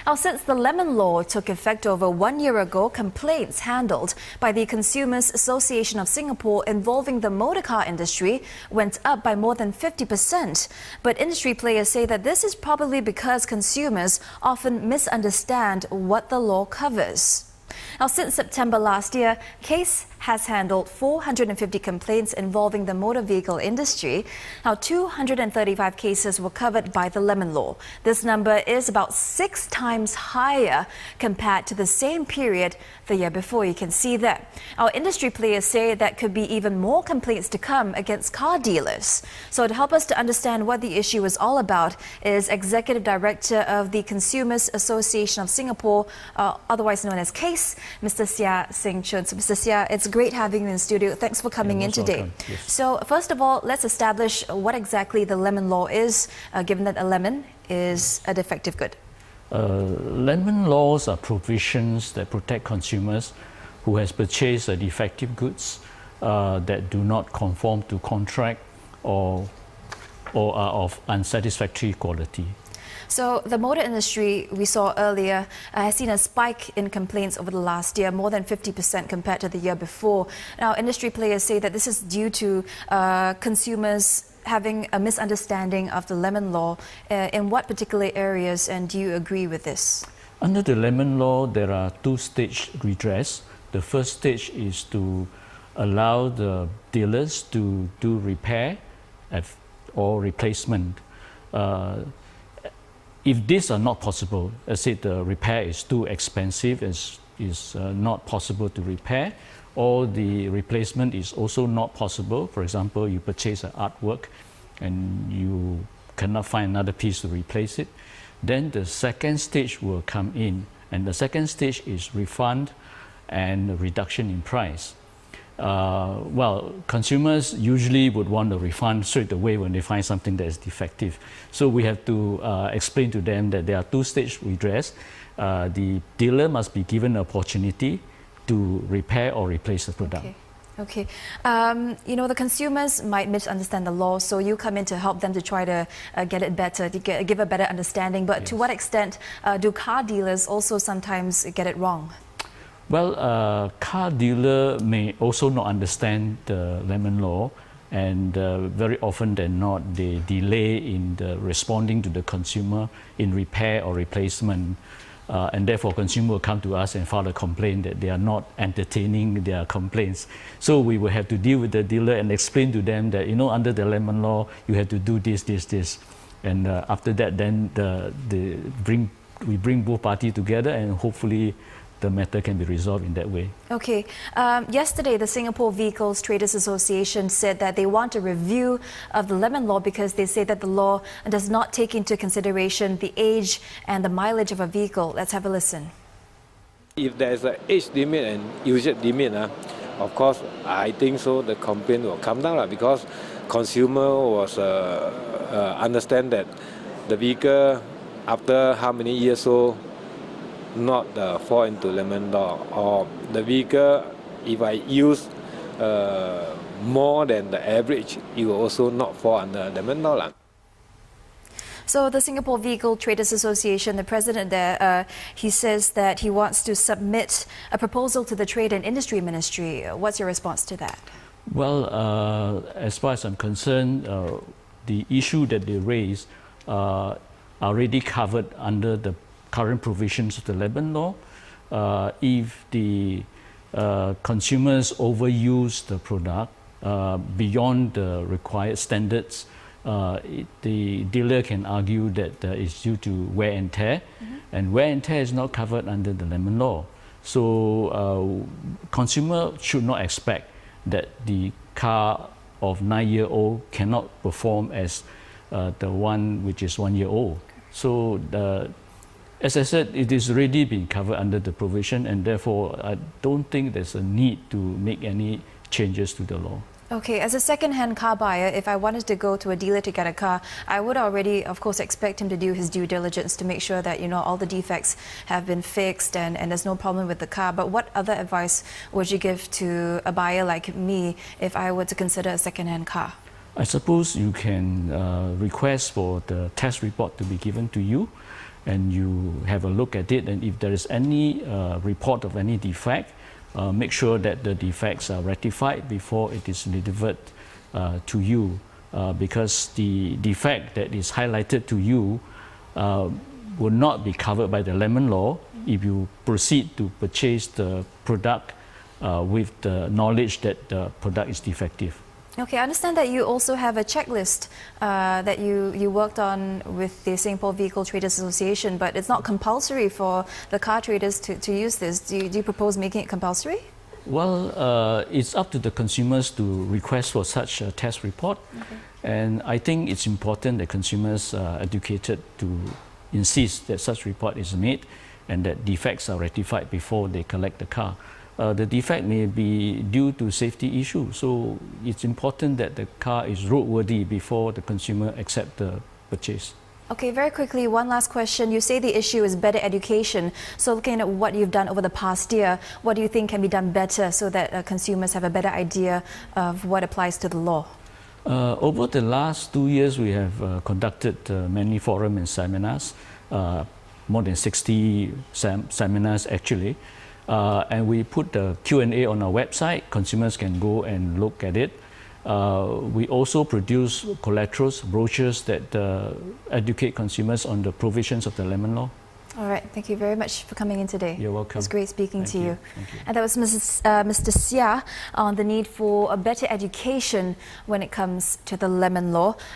Now, since the lemon law took effect over 1 year ago, complaints handled by the Consumers Association of Singapore involving the motorcar industry went up by more than 50%. But industry players say that this is probably because consumers often misunderstand what the law covers. Now, since September last year, CASE has handled 450 complaints involving the motor vehicle industry. Now, 235 cases were covered by the lemon law. This number is about 6 times higher compared to the same period the year before. You can see that. Our industry players say that could be even more complaints to come against car dealers. So to help us to understand what the issue is all about is Executive Director of the Consumers Association of Singapore, otherwise known as CASE, Mr. Seah Seng Choon. So Mr. Seah, it's great having you in the studio. Thanks for coming in today. Yes. So first of all, let's establish what exactly the lemon law is, given that a lemon is a defective good. Lemon laws are provisions that protect consumers who has purchased defective goods that do not conform to contract or are of unsatisfactory quality. So the motor industry, we saw earlier, has seen a spike in complaints over the last year, more than 50% compared to the year before. Now, industry players say that this is due to consumers having a misunderstanding of the lemon law. In what particular areas, and do you agree with this? Under the lemon law, there are 2-stage redress. The first stage is to allow the dealers to do repair or replacement. If these are not possible, let's say the repair is too expensive, is not possible to repair, or the replacement is also not possible. For example, you purchase an artwork and you cannot find another piece to replace it, then the second stage will come in, and the second stage is refund and a reduction in price. Well, consumers usually would want a refund straight away when they find something that is defective. So we have to explain to them that there are 2-stage redress. The dealer must be given an opportunity to repair or replace the product. Okay. You know, the consumers might misunderstand the law, so you come in to help them to try to get it better, to give a better understanding. But yes, to what extent do car dealers also sometimes get it wrong? Well, car dealer may also not understand the lemon law, and very often than not, they delay in responding to the consumer in repair or replacement. And therefore, consumer will come to us and file a complaint that they are not entertaining their complaints. So we will have to deal with the dealer and explain to them that, you know, under the lemon law, you have to do this, this, this. And after that, then we bring both parties together, and hopefully the matter can be resolved in that way. Okay. Yesterday, the Singapore Vehicles Traders Association said that they want a review of the lemon law because they say that the law does not take into consideration the age and the mileage of a vehicle. Let's have a listen. If there is an age limit and usage limit, of course, I think so the complaint will come down because consumer was understand that the vehicle after how many years old not fall into lemon law, or the vehicle, if I use more than the average, it will also not fall under lemon law. So the Singapore Vehicle Traders Association, the president there, he says that he wants to submit a proposal to the Trade and Industry Ministry. What's your response to that? Well, as far as I'm concerned, the issue that they raise are already covered under the current provisions of the lemon law. If the consumers overuse the product beyond the required standards, the dealer can argue that it's due to wear and tear, and wear and tear is not covered under the lemon law. So consumer should not expect that the car of 9-year-old cannot perform as the one which is 1-year-old. So as I said, it is already been covered under the provision, and therefore I don't think there's a need to make any changes to the law. Okay, as a second-hand car buyer, if I wanted to go to a dealer to get a car, I would already, of course, expect him to do his due diligence to make sure that, you know, all the defects have been fixed and there's no problem with the car. But what other advice would you give to a buyer like me if I were to consider a second-hand car? I suppose you can request for the test report to be given to you, and you have a look at it, and if there is any report of any defect, make sure that the defects are rectified before it is delivered to you, because the defect that is highlighted to you will not be covered by the lemon law if you proceed to purchase the product with the knowledge that the product is defective. Okay, I understand that you also have a checklist that you worked on with the Singapore Vehicle Traders Association, but it's not compulsory for the car traders to use this. Do you propose making it compulsory? Well, it's up to the consumers to request for such a test report. Okay. And I think it's important that consumers are educated to insist that such report is made and that defects are rectified before they collect the car. The defect may be due to safety issues, so it's important that the car is roadworthy before the consumer accepts the purchase. Okay, very quickly, one last question. You say the issue is better education. So looking at what you've done over the past year, what do you think can be done better so that consumers have a better idea of what applies to the law? Over the last 2 years, we have conducted many forums and seminars, more than 60 seminars actually. And we put the Q&A on our website. Consumers can go and look at it. We also produce collaterals, brochures that educate consumers on the provisions of the lemon law. All right, thank you very much for coming in today. You're welcome. It's great speaking to you. Thank you. And that was Mr. Seah on the need for a better education when it comes to the lemon law.